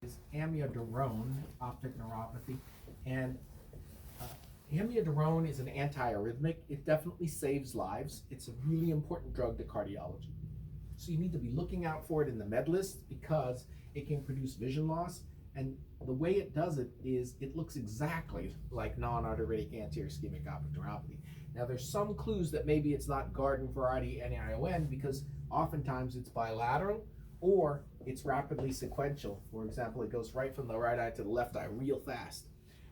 Is amiodarone, optic neuropathy, and uh, amiodarone is an antiarrhythmic. It definitely saves lives. It's a really important drug to cardiology. So you need to be looking out for it in the med list because it can produce vision loss. And the way it does it is it looks exactly like non-arteritic anterior ischemic optic neuropathy. Now there's some clues that maybe it's not garden variety NION because oftentimes it's bilateral or it's rapidly sequential. For example, it goes right from the right eye to the left eye real fast.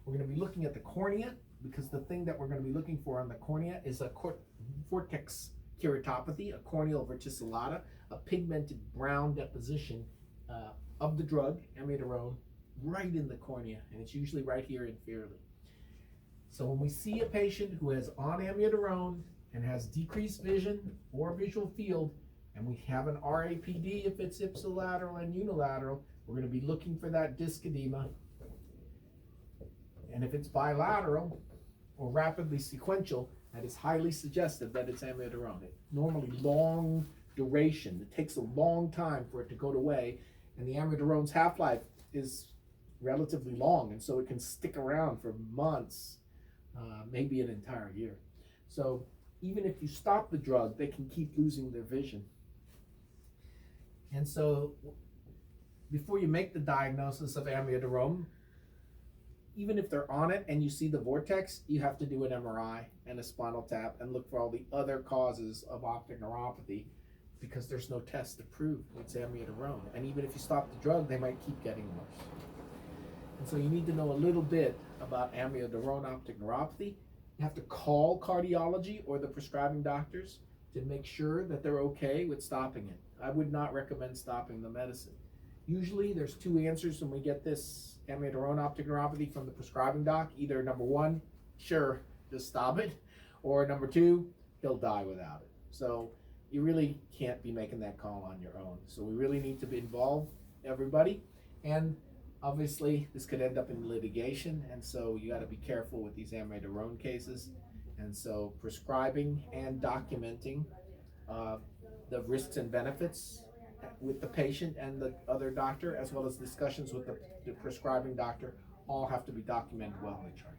We're going to be looking at the cornea because the thing that we're going to be looking for on the cornea is a vortex keratopathy, a corneal verticillata, a pigmented brown deposition of the drug, amiodarone, right in the cornea, and it's usually right here inferiorly. So when we see a patient who has on amiodarone and has decreased vision or visual field, and we have an RAPD if it's ipsilateral and unilateral, we're going to be looking for that disc edema. And if it's bilateral or rapidly sequential, that is highly suggestive that it's amiodarone. It normally long duration. It takes a long time for it to go away, and the amidarone's half-life is relatively long, and so it can stick around for months, maybe an entire year. So even if you stop the drug, they can keep losing their vision. And so before you make the diagnosis of amiodarone, even if they're on it and you see the vortex, you have to do an MRI and a spinal tap and look for all the other causes of optic neuropathy because there's no test to prove it's amiodarone. And even if you stop the drug, they might keep getting worse. And so you need to know a little bit about amiodarone optic neuropathy. You have to call cardiology or the prescribing doctors to make sure that they're okay with stopping it. I would not recommend stopping the medicine. Usually there's two answers when we get this amiodarone optic neuropathy from the prescribing doc. Either number one, sure, just stop it, or number two, he'll die without it. So you really can't be making that call on your own. So we really need to be involved, everybody. And obviously this could end up in litigation, and so you got to be careful with these amiodarone cases. And so prescribing and documenting the risks and benefits with the patient and the other doctor, as well as discussions with the prescribing doctor, all have to be documented well in the chart.